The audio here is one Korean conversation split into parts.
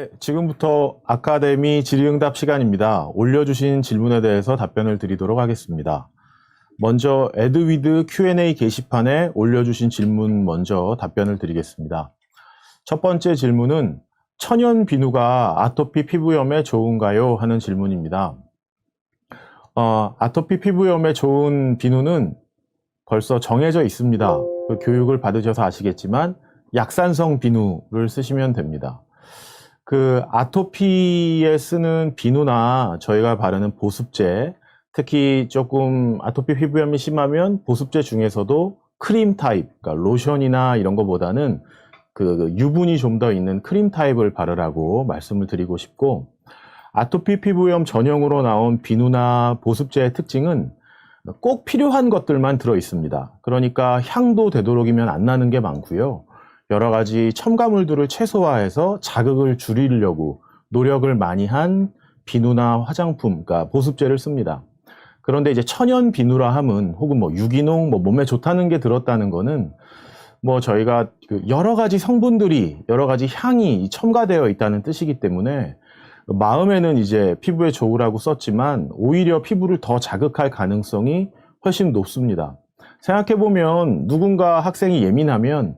네, 지금부터 아카데미 질의응답 시간입니다. 올려주신 질문에 대해서 답변을 드리도록 하겠습니다. 먼저 에드위드 Q&A 게시판에 올려주신 질문 먼저 답변을 드리겠습니다. 첫 번째 질문은 천연 비누가 아토피 피부염에 좋은가요? 하는 질문입니다. 아토피 피부염에 좋은 비누는 벌써 정해져 있습니다. 그 교육을 받으셔서 아시겠지만 약산성 비누를 쓰시면 됩니다. 그 아토피에 쓰는 비누나 저희가 바르는 보습제, 특히 조금 아토피 피부염이 심하면 보습제 중에서도 크림 타입, 그러니까 로션이나 이런 거보다는 그 유분이 좀 더 있는 크림 타입을 바르라고 말씀을 드리고 싶고, 아토피 피부염 전용으로 나온 비누나 보습제의 특징은 꼭 필요한 것들만 들어 있습니다. 그러니까 향도 되도록이면 안 나는 게 많고요. 여러 가지 첨가물들을 최소화해서 자극을 줄이려고 노력을 많이 한 비누나 화장품, 그러니까 보습제를 씁니다. 그런데 이제 천연 비누라 함은 혹은 뭐 유기농, 뭐 몸에 좋다는 게 들었다는 거는 뭐 저희가 여러 가지 성분들이 여러 가지 향이 첨가되어 있다는 뜻이기 때문에 마음에는 이제 피부에 좋으라고 썼지만 오히려 피부를 더 자극할 가능성이 훨씬 높습니다. 생각해보면 누군가 학생이 예민하면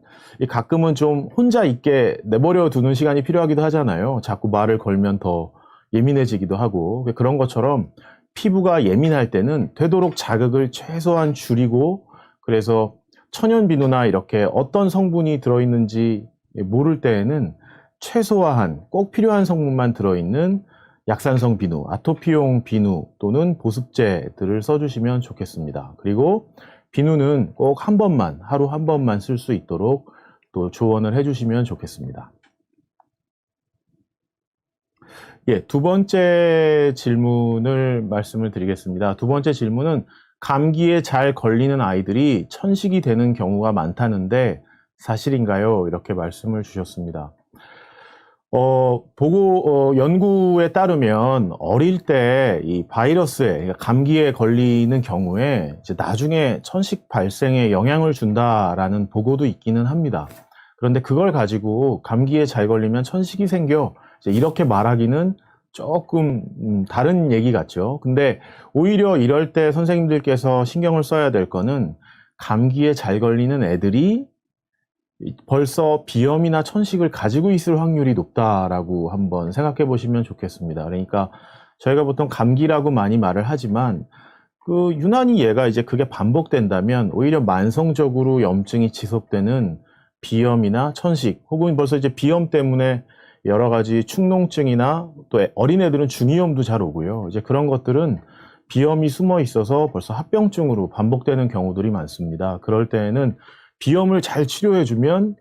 가끔은 좀 혼자 있게 내버려 두는 시간이 필요하기도 하잖아요. 자꾸 말을 걸면 더 예민해지기도 하고, 그런 것처럼 피부가 예민할 때는 되도록 자극을 최소한 줄이고, 그래서 천연 비누나 이렇게 어떤 성분이 들어있는지 모를 때에는 최소화한 꼭 필요한 성분만 들어있는 약산성 비누, 아토피용 비누 또는 보습제들을 써주시면 좋겠습니다. 그리고 비누는 꼭 한 번만, 하루 한 번만 쓸 수 있도록 또 조언을 해주시면 좋겠습니다. 예, 두 번째 질문을 말씀을 드리겠습니다. 두 번째 질문은 감기에 잘 걸리는 아이들이 천식이 되는 경우가 많다는데 사실인가요? 이렇게 말씀을 주셨습니다. 연구에 따르면 어릴 때 이 바이러스에, 감기에 걸리는 경우에 이제 나중에 천식 발생에 영향을 준다라는 보고도 있기는 합니다. 그런데 그걸 가지고 감기에 잘 걸리면 천식이 생겨, 이제 이렇게 말하기는 조금 다른 얘기 같죠. 근데 오히려 이럴 때 선생님들께서 신경을 써야 될 거는 감기에 잘 걸리는 애들이 벌써 비염이나 천식을 가지고 있을 확률이 높다라고 한번 생각해 보시면 좋겠습니다. 그러니까 저희가 보통 감기라고 많이 말을 하지만 유난히 얘가 이제 그게 반복된다면 오히려 만성적으로 염증이 지속되는 비염이나 천식, 혹은 벌써 이제 비염 때문에 여러 가지 축농증이나 또 어린애들은 중이염도 잘 오고요. 이제 그런 것들은 비염이 숨어 있어서 벌써 합병증으로 반복되는 경우들이 많습니다. 그럴 때에는 비염을 잘 치료해주면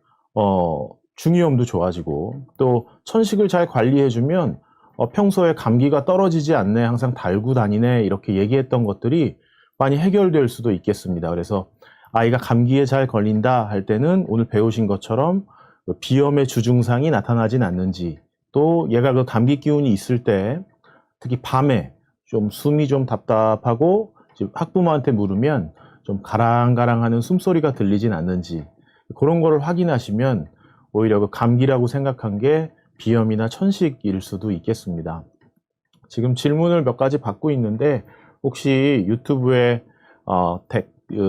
중이염도 좋아지고, 또 천식을 잘 관리해주면 평소에 감기가 떨어지지 않네, 항상 달고 다니네, 이렇게 얘기했던 것들이 많이 해결될 수도 있겠습니다. 그래서 아이가 감기에 잘 걸린다 할 때는 오늘 배우신 것처럼 비염의 주증상이 나타나진 않는지, 또 얘가 그 감기 기운이 있을 때 특히 밤에 좀 숨이 좀 답답하고 학부모한테 물으면 좀 가랑가랑하는 숨소리가 들리진 않는지, 그런 거를 확인하시면 오히려 그 감기라고 생각한 게 비염이나 천식일 수도 있겠습니다. 지금 질문을 몇 가지 받고 있는데 혹시 유튜브에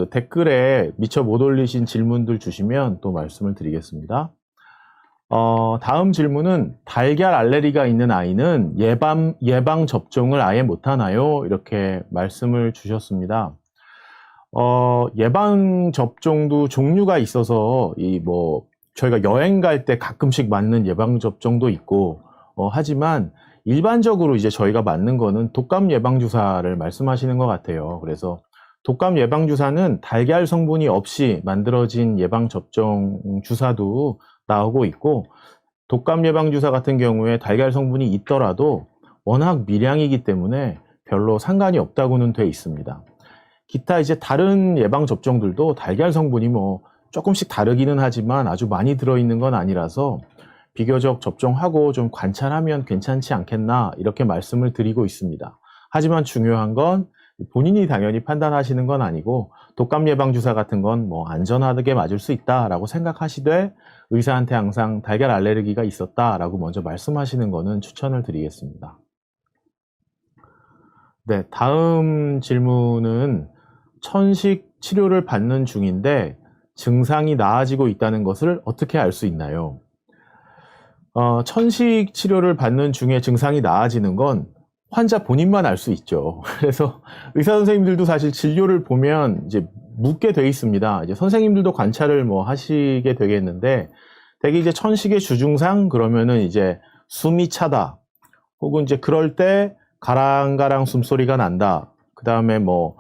댓글에 미처 못 올리신 질문들 주시면 또 말씀을 드리겠습니다. 다음 질문은 달걀 알레르기가 있는 아이는 예방 접종을 아예 못 하나요? 이렇게 말씀을 주셨습니다. 예방 접종도 종류가 있어서 저희가 여행 갈 때 가끔씩 맞는 예방 접종도 있고, 하지만 일반적으로 이제 저희가 맞는 거는 독감 예방 주사를 말씀하시는 것 같아요. 그래서 독감 예방 주사는 달걀 성분이 없이 만들어진 예방 접종 주사도 나오고 있고, 독감 예방 주사 같은 경우에 달걀 성분이 있더라도 워낙 미량이기 때문에 별로 상관이 없다고는 돼 있습니다. 기타 이제 다른 예방 접종들도 달걀 성분이 조금씩 다르기는 하지만 아주 많이 들어있는 건 아니라서 비교적 접종하고 좀 관찰하면 괜찮지 않겠나, 이렇게 말씀을 드리고 있습니다. 하지만 중요한 건 본인이 당연히 판단하시는 건 아니고 독감 예방 주사 같은 건 뭐 안전하게 맞을 수 있다라고 생각하시되 의사한테 항상 달걀 알레르기가 있었다라고 먼저 말씀하시는 거는 추천을 드리겠습니다. 네, 다음 질문은 천식 치료를 받는 중인데 증상이 나아지고 있다는 것을 어떻게 알 수 있나요? 천식 치료를 받는 중에 증상이 나아지는 건 환자 본인만 알 수 있죠. 그래서 의사 선생님들도 사실 진료를 보면 이제 묻게 돼 있습니다. 이제 선생님들도 관찰을 뭐 하시게 되겠는데 대개 이제 천식의 주증상 그러면은 이제 숨이 차다. 혹은 이제 그럴 때 가랑가랑 숨소리가 난다. 그 다음에 뭐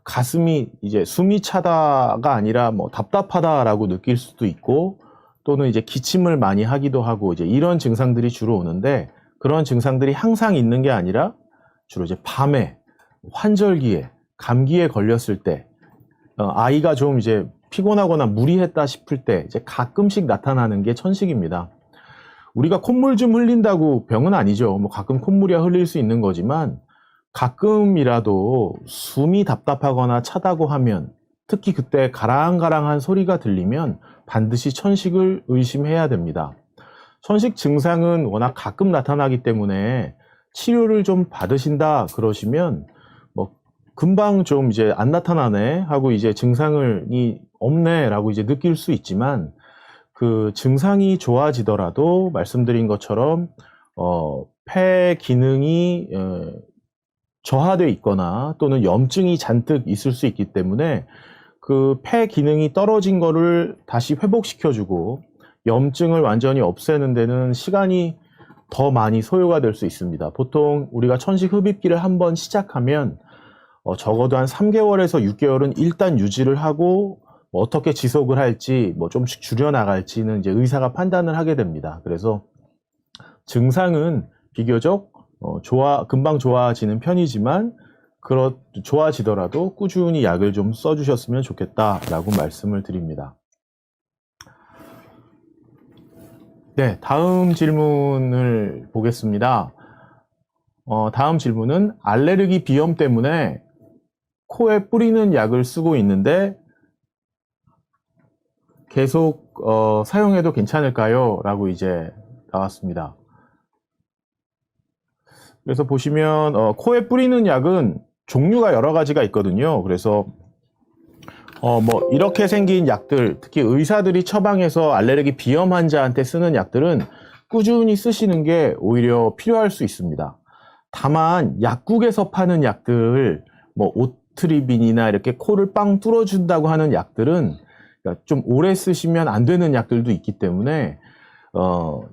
가슴이 이제 숨이 차다가 아니라 뭐 답답하다라고 느낄 수도 있고 또는 이제 기침을 많이 하기도 하고 이제 이런 증상들이 주로 오는데 그런 증상들이 항상 있는 게 아니라 주로 이제 밤에 환절기에 감기에 걸렸을 때 아이가 좀 이제 피곤하거나 무리했다 싶을 때 이제 가끔씩 나타나는 게 천식입니다. 우리가 콧물 좀 흘린다고 병은 아니죠. 뭐 가끔 콧물이야 흘릴 수 있는 거지만 가끔이라도 숨이 답답하거나 차다고 하면 특히 그때 가랑가랑한 소리가 들리면 반드시 천식을 의심해야 됩니다. 천식 증상은 워낙 가끔 나타나기 때문에 치료를 좀 받으신다 그러시면 뭐 금방 좀 이제 안 나타나네 하고 이제 증상이 없네 라고 이제 느낄 수 있지만 그 증상이 좋아지더라도 말씀드린 것처럼 폐 기능이 저하되어 있거나 또는 염증이 잔뜩 있을 수 있기 때문에 그 폐 기능이 떨어진 거를 다시 회복시켜주고 염증을 완전히 없애는 데는 시간이 더 많이 소요가 될 수 있습니다. 보통 우리가 천식 흡입기를 한번 시작하면 적어도 한 3개월에서 6개월은 일단 유지를 하고 뭐 어떻게 지속을 할지 뭐 좀씩 줄여나갈지는 이제 의사가 판단을 하게 됩니다. 그래서 증상은 비교적 금방 좋아지는 편이지만 좋아지더라도 꾸준히 약을 좀 써주셨으면 좋겠다라고 말씀을 드립니다. 네, 다음 질문을 보겠습니다. 다음 질문은 알레르기 비염 때문에 코에 뿌리는 약을 쓰고 있는데 계속 사용해도 괜찮을까요? 라고 이제 나왔습니다. 그래서 보시면 코에 뿌리는 약은 종류가 여러 가지가 있거든요. 그래서 뭐 이렇게 생긴 약들, 특히 의사들이 처방해서 알레르기 비염 환자한테 쓰는 약들은 꾸준히 쓰시는 게 오히려 필요할 수 있습니다. 다만 약국에서 파는 약들, 뭐 오트리빈이나 이렇게 코를 빵 뚫어준다고 하는 약들은 좀 오래 쓰시면 안 되는 약들도 있기 때문에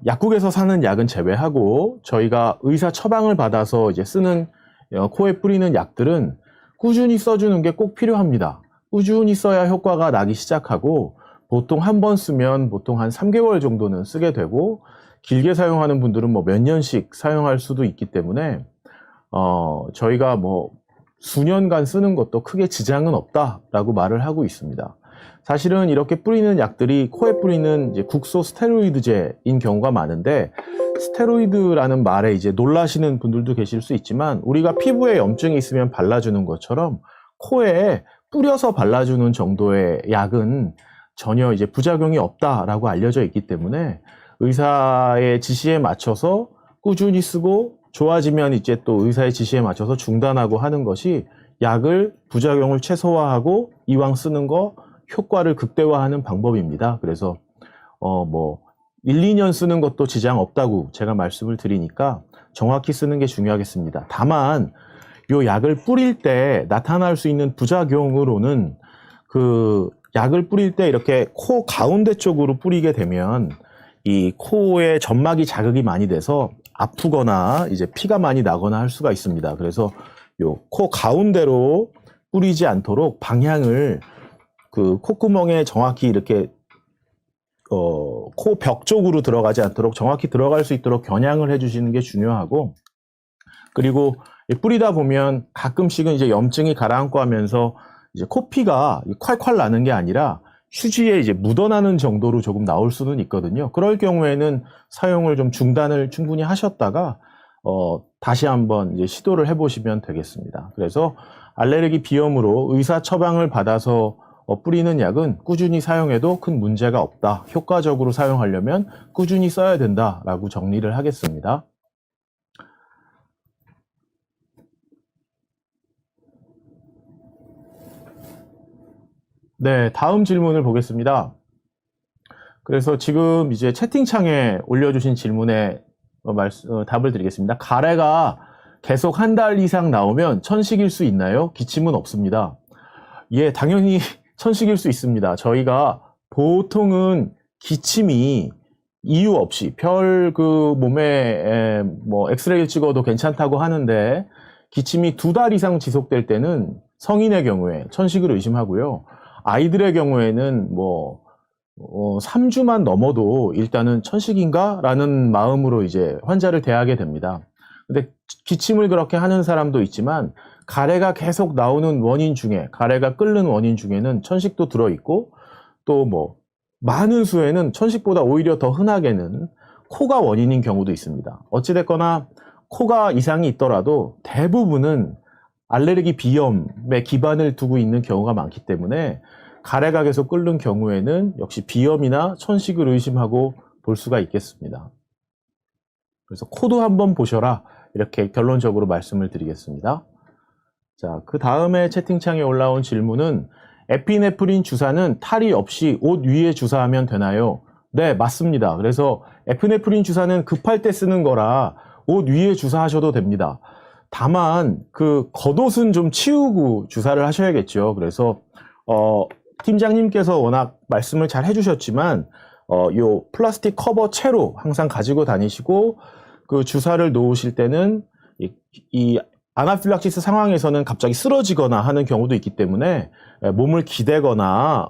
약국에서 사는 약은 제외하고 저희가 의사 처방을 받아서 이제 쓰는 코에 뿌리는 약들은 꾸준히 써주는 게 꼭 필요합니다. 꾸준히 써야 효과가 나기 시작하고 보통 한 번 쓰면 보통 한 3개월 정도는 쓰게 되고 길게 사용하는 분들은 뭐 몇 년씩 사용할 수도 있기 때문에 저희가 뭐 수년간 쓰는 것도 크게 지장은 없다라고 말을 하고 있습니다. 사실은 이렇게 뿌리는 약들이 코에 뿌리는 이제 국소 스테로이드제인 경우가 많은데 스테로이드라는 말에 이제 놀라시는 분들도 계실 수 있지만 우리가 피부에 염증이 있으면 발라주는 것처럼 코에 뿌려서 발라주는 정도의 약은 전혀 이제 부작용이 없다라고 알려져 있기 때문에 의사의 지시에 맞춰서 꾸준히 쓰고 좋아지면 이제 또 의사의 지시에 맞춰서 중단하고 하는 것이 약을 부작용을 최소화하고 이왕 쓰는 거 효과를 극대화하는 방법입니다. 그래서 뭐 1, 2년 쓰는 것도 지장 없다고 제가 말씀을 드리니까 정확히 쓰는 게 중요하겠습니다. 다만 요 약을 뿌릴 때 나타날 수 있는 부작용으로는 그 약을 뿌릴 때 이렇게 코 가운데 쪽으로 뿌리게 되면 이 코에 점막이 자극이 많이 돼서 아프거나 이제 피가 많이 나거나 할 수가 있습니다. 그래서 요 코 가운데로 뿌리지 않도록 방향을 그 콧구멍에 정확히 이렇게 코 벽 쪽으로 들어가지 않도록 정확히 들어갈 수 있도록 겨냥을 해주시는 게 중요하고 그리고 뿌리다 보면 가끔씩은 이제 염증이 가라앉고 하면서 이제 코피가 콸콸 나는 게 아니라 휴지에 이제 묻어나는 정도로 조금 나올 수는 있거든요. 그럴 경우에는 사용을 좀 중단을 충분히 하셨다가 다시 한번 이제 시도를 해보시면 되겠습니다. 그래서 알레르기 비염으로 의사 처방을 받아서 뿌리는 약은 꾸준히 사용해도 큰 문제가 없다. 효과적으로 사용하려면 꾸준히 써야 된다라고 정리를 하겠습니다. 네, 다음 질문을 보겠습니다. 그래서 지금 이제 채팅창에 올려주신 질문에 답을 드리겠습니다. 가래가 계속 한 달 이상 나오면 천식일 수 있나요? 기침은 없습니다. 예, 당연히 천식일 수 있습니다. 저희가 보통은 기침이 이유 없이 별 몸에 뭐 엑스레이를 찍어도 괜찮다고 하는데 기침이 2달 이상 지속될 때는 성인의 경우에 천식을 의심하고요. 아이들의 경우에는 3주만 넘어도 일단은 천식인가? 라는 마음으로 이제 환자를 대하게 됩니다. 근데 기침을 그렇게 하는 사람도 있지만 가래가 계속 나오는 원인 중에, 가래가 끓는 원인 중에는 천식도 들어있고 또 많은 수에는 천식보다 오히려 더 흔하게는 코가 원인인 경우도 있습니다. 어찌됐거나 코가 이상이 있더라도 대부분은 알레르기 비염에 기반을 두고 있는 경우가 많기 때문에 가래가 계속 끓는 경우에는 역시 비염이나 천식을 의심하고 볼 수가 있겠습니다. 그래서 코도 한번 보셔라, 이렇게 결론적으로 말씀을 드리겠습니다. 자, 그 다음에 채팅창에 올라온 질문은 에피네프린 주사는 탈이 없이 옷 위에 주사하면 되나요? 네, 맞습니다. 그래서 에피네프린 주사는 급할 때 쓰는 거라 옷 위에 주사하셔도 됩니다. 다만 그 겉옷은 좀 치우고 주사를 하셔야겠죠. 그래서 팀장님께서 워낙 말씀을 잘 해주셨지만 요 플라스틱 커버 채로 항상 가지고 다니시고 그 주사를 놓으실 때는 이 아나필락시스 상황에서는 갑자기 쓰러지거나 하는 경우도 있기 때문에 몸을 기대거나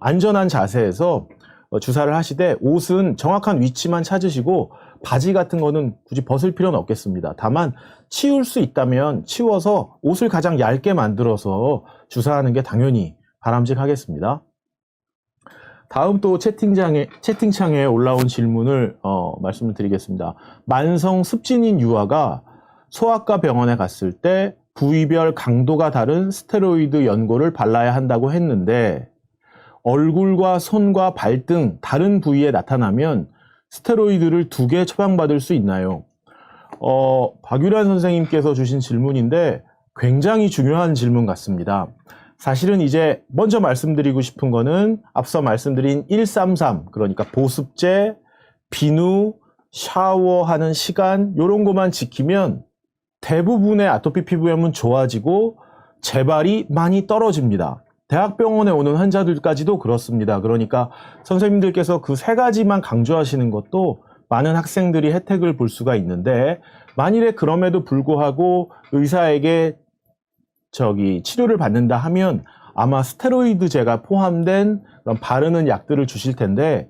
안전한 자세에서 주사를 하시되 옷은 정확한 위치만 찾으시고 바지 같은 거는 굳이 벗을 필요는 없겠습니다. 다만 치울 수 있다면 치워서 옷을 가장 얇게 만들어서 주사하는 게 당연히 바람직하겠습니다. 다음 또 채팅창에 올라온 질문을 말씀을 드리겠습니다. 만성 습진인 유아가 소아과 병원에 갔을 때 부위별 강도가 다른 스테로이드 연고를 발라야 한다고 했는데 얼굴과 손과 발 등 다른 부위에 나타나면 스테로이드를 2개 처방받을 수 있나요? 박유란 선생님께서 주신 질문인데 굉장히 중요한 질문 같습니다. 사실은 이제 먼저 말씀드리고 싶은 거는 앞서 말씀드린 133, 그러니까 보습제, 비누, 샤워하는 시간 이런 것만 지키면 대부분의 아토피 피부염은 좋아지고 재발이 많이 떨어집니다. 대학병원에 오는 환자들까지도 그렇습니다. 그러니까 선생님들께서 그 3가지만 강조하시는 것도 많은 학생들이 혜택을 볼 수가 있는데 만일에 그럼에도 불구하고 의사에게 치료를 받는다 하면 아마 스테로이드제가 포함된 그런 바르는 약들을 주실 텐데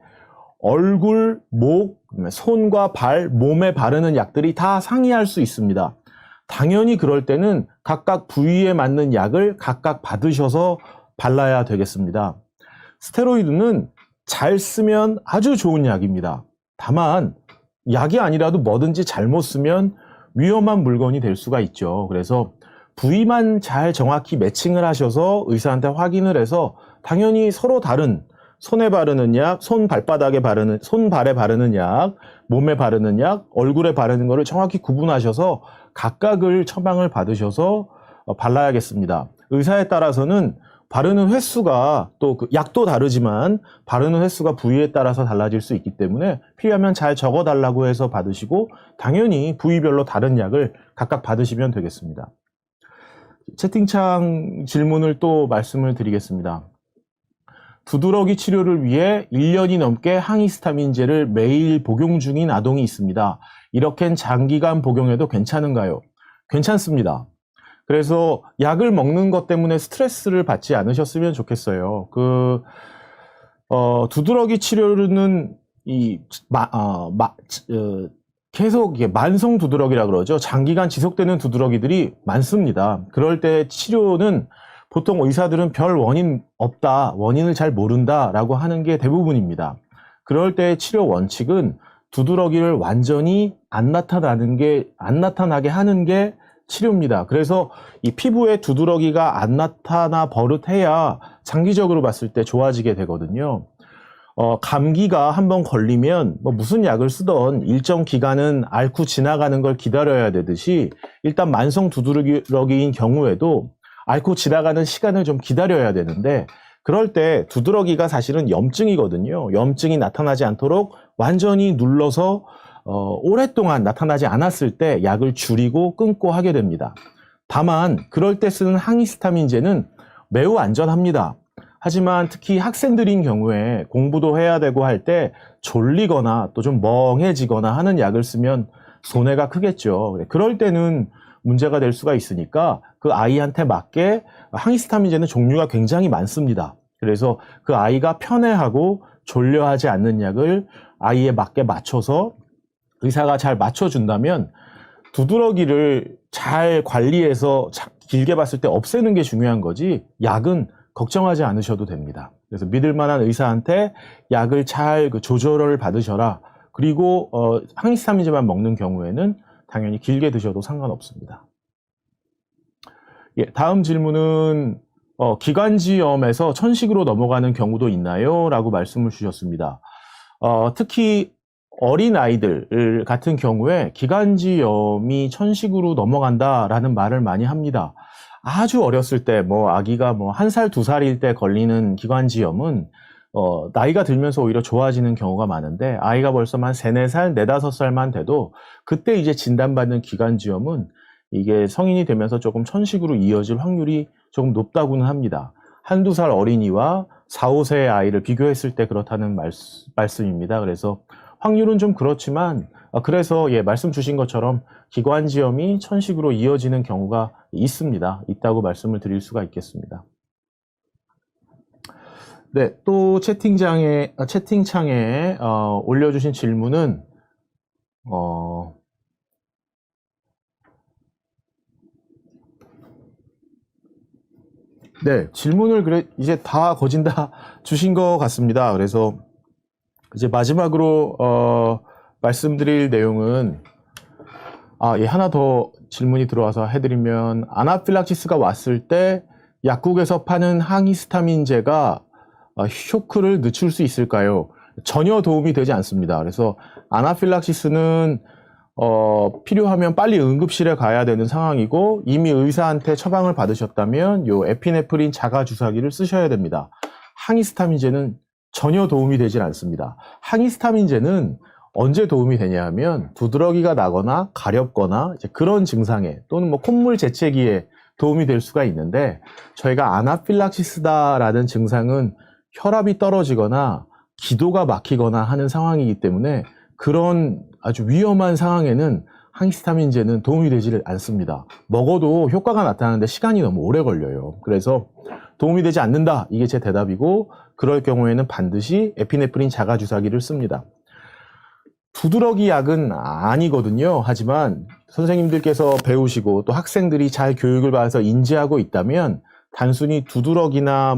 얼굴, 목, 손과 발, 몸에 바르는 약들이 다 상이할 수 있습니다. 당연히 그럴 때는 각각 부위에 맞는 약을 각각 받으셔서 발라야 되겠습니다. 스테로이드는 잘 쓰면 아주 좋은 약입니다. 다만 약이 아니라도 뭐든지 잘못 쓰면 위험한 물건이 될 수가 있죠. 그래서 부위만 잘 정확히 매칭을 하셔서 의사한테 확인을 해서 당연히 서로 다른 손에 바르는 약, 손발에 바르는 약, 몸에 바르는 약, 얼굴에 바르는 거를 정확히 구분하셔서 각각을 처방을 받으셔서 발라야겠습니다. 의사에 따라서는 바르는 횟수가 또 그 약도 다르지만 바르는 횟수가 부위에 따라서 달라질 수 있기 때문에 필요하면 잘 적어달라고 해서 받으시고 당연히 부위별로 다른 약을 각각 받으시면 되겠습니다. 채팅창 질문을 또 말씀을 드리겠습니다. 두드러기 치료를 위해 1년이 넘게 항히스타민제를 매일 복용 중인 아동이 있습니다. 이렇게 장기간 복용해도 괜찮은가요? 괜찮습니다. 그래서 약을 먹는 것 때문에 스트레스를 받지 않으셨으면 좋겠어요. 두드러기 치료는 계속 이게 만성 두드러기라 그러죠. 장기간 지속되는 두드러기들이 많습니다. 그럴 때 치료는 보통 의사들은 별 원인 없다, 원인을 잘 모른다 라고 하는 게 대부분입니다. 그럴 때 치료 원칙은 두드러기를 완전히 안 나타나게 하는 게 치료입니다. 그래서 이 피부에 두드러기가 안 나타나 버릇해야 장기적으로 봤을 때 좋아지게 되거든요. 감기가 한번 걸리면 뭐 무슨 약을 쓰던 일정 기간은 앓고 지나가는 걸 기다려야 되듯이 일단 만성 두드러기인 경우에도 앓고 지나가는 시간을 좀 기다려야 되는데 그럴 때 두드러기가 사실은 염증이거든요. 염증이 나타나지 않도록 완전히 눌러서 오랫동안 나타나지 않았을 때 약을 줄이고 끊고 하게 됩니다. 다만 그럴 때 쓰는 항히스타민제는 매우 안전합니다. 하지만 특히 학생들인 경우에 공부도 해야 되고 할 때 졸리거나 또 좀 멍해지거나 하는 약을 쓰면 손해가 크겠죠. 그럴 때는 문제가 될 수가 있으니까 그 아이한테 맞게 항히스타민제는 종류가 굉장히 많습니다. 그래서 그 아이가 편해하고 졸려하지 않는 약을 아이에 맞게 맞춰서 의사가 잘 맞춰준다면 두드러기를 잘 관리해서 길게 봤을 때 없애는 게 중요한 거지 약은 걱정하지 않으셔도 됩니다. 그래서 믿을 만한 의사한테 약을 잘 조절을 받으셔라. 그리고 항히스타민제만 먹는 경우에는 당연히 길게 드셔도 상관없습니다. 예, 다음 질문은 기관지염에서 천식으로 넘어가는 경우도 있나요? 라고 말씀을 주셨습니다. 특히 어린 아이들 같은 경우에 기관지염이 천식으로 넘어간다라는 말을 많이 합니다. 아주 어렸을 때, 아기가 1살, 2살일 때 걸리는 기관지염은, 나이가 들면서 오히려 좋아지는 경우가 많은데, 아이가 벌써 한 3, 4살, 4, 5살만 돼도, 그때 이제 진단받는 기관지염은, 이게 성인이 되면서 조금 천식으로 이어질 확률이 조금 높다고는 합니다. 1, 2살 어린이와 4, 5세의 아이를 비교했을 때 그렇다는 말씀입니다. 그래서 확률은 좀 그렇지만, 그래서 말씀 주신 것처럼 기관지염이 천식으로 이어지는 경우가 있습니다. 있다고 말씀을 드릴 수가 있겠습니다. 네, 또 채팅창에 올려주신 질문은 네, 질문을 이제 다 거진 다 주신 것 같습니다. 그래서 이제 마지막으로 말씀드릴 내용은 하나 더 질문이 들어와서 해드리면 아나필락시스가 왔을 때 약국에서 파는 항히스타민제가 쇼크를 늦출 수 있을까요? 전혀 도움이 되지 않습니다. 그래서 아나필락시스는 필요하면 빨리 응급실에 가야 되는 상황이고 이미 의사한테 처방을 받으셨다면 요 에피네프린 자가 주사기를 쓰셔야 됩니다. 항히스타민제는 전혀 도움이 되질 않습니다. 항히스타민제는 언제 도움이 되냐 하면 두드러기가 나거나 가렵거나 이제 그런 증상에 또는 콧물 재채기에 도움이 될 수가 있는데 저희가 아나필락시스다라는 증상은 혈압이 떨어지거나 기도가 막히거나 하는 상황이기 때문에 그런 아주 위험한 상황에는 항히스타민제는 도움이 되지 않습니다. 먹어도 효과가 나타나는데 시간이 너무 오래 걸려요. 그래서 도움이 되지 않는다. 이게 제 대답이고 그럴 경우에는 반드시 에피네프린 자가 주사기를 씁니다. 두드러기 약은 아니거든요. 하지만 선생님들께서 배우시고 또 학생들이 잘 교육을 받아서 인지하고 있다면 단순히 두드러기나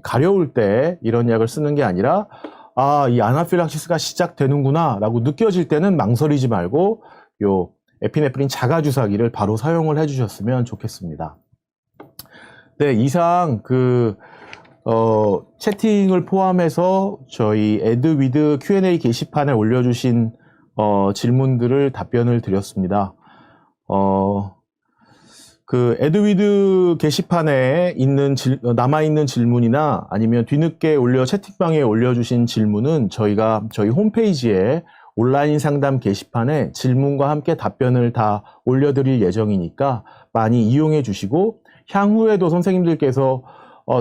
가려울 때 이런 약을 쓰는 게 아니라 이 아나필락시스가 시작되는구나 라고 느껴질 때는 망설이지 말고 요 에피네프린 자가 주사기를 바로 사용을 해주셨으면 좋겠습니다. 네, 이상 채팅을 포함해서 저희 에드위드 Q&A 게시판에 올려주신 질문들을 답변을 드렸습니다. 에드위드 게시판에 남아있는 질문이나 아니면 뒤늦게 채팅방에 올려주신 질문은 저희 홈페이지에 온라인 상담 게시판에 질문과 함께 답변을 다 올려드릴 예정이니까 많이 이용해 주시고 향후에도 선생님들께서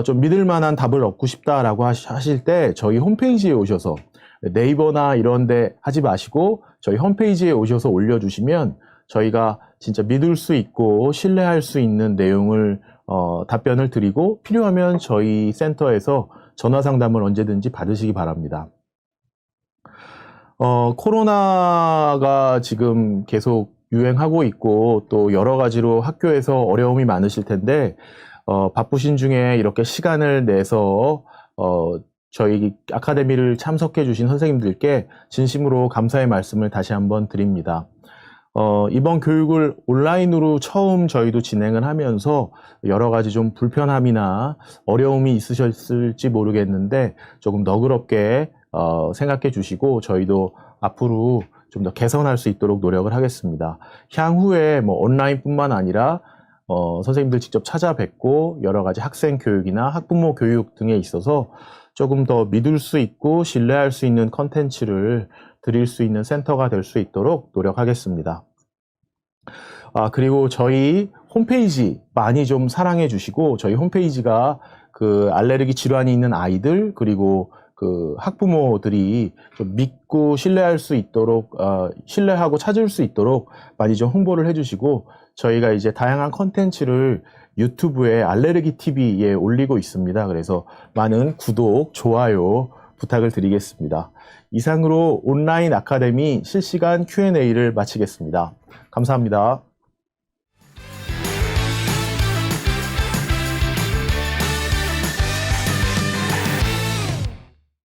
좀 믿을 만한 답을 얻고 싶다라고 하실 때 저희 홈페이지에 오셔서 네이버나 이런 데 하지 마시고 저희 홈페이지에 오셔서 올려주시면 저희가 진짜 믿을 수 있고 신뢰할 수 있는 내용을 답변을 드리고 필요하면 저희 센터에서 전화 상담을 언제든지 받으시기 바랍니다. 코로나가 지금 계속 유행하고 있고 또 여러 가지로 학교에서 어려움이 많으실 텐데 바쁘신 중에 이렇게 시간을 내서 저희 아카데미를 참석해 주신 선생님들께 진심으로 감사의 말씀을 다시 한번 드립니다. 이번 교육을 온라인으로 처음 저희도 진행을 하면서 여러 가지 좀 불편함이나 어려움이 있으셨을지 모르겠는데 조금 너그럽게 생각해 주시고 저희도 앞으로 좀 더 개선할 수 있도록 노력을 하겠습니다. 향후에 뭐 온라인뿐만 아니라 선생님들 직접 찾아뵙고 여러 가지 학생 교육이나 학부모 교육 등에 있어서 조금 더 믿을 수 있고 신뢰할 수 있는 컨텐츠를 드릴 수 있는 센터가 될 수 있도록 노력하겠습니다. 그리고 저희 홈페이지 많이 좀 사랑해 주시고 저희 홈페이지가 그 알레르기 질환이 있는 아이들 그리고 그 학부모들이 좀 믿고 신뢰할 수 있도록 신뢰하고 찾을 수 있도록 많이 좀 홍보를 해주시고 저희가 이제 다양한 컨텐츠를 유튜브에 알레르기 TV에 올리고 있습니다. 그래서 많은 구독, 좋아요 부탁을 드리겠습니다. 이상으로 온라인 아카데미 실시간 Q&A를 마치겠습니다. 감사합니다.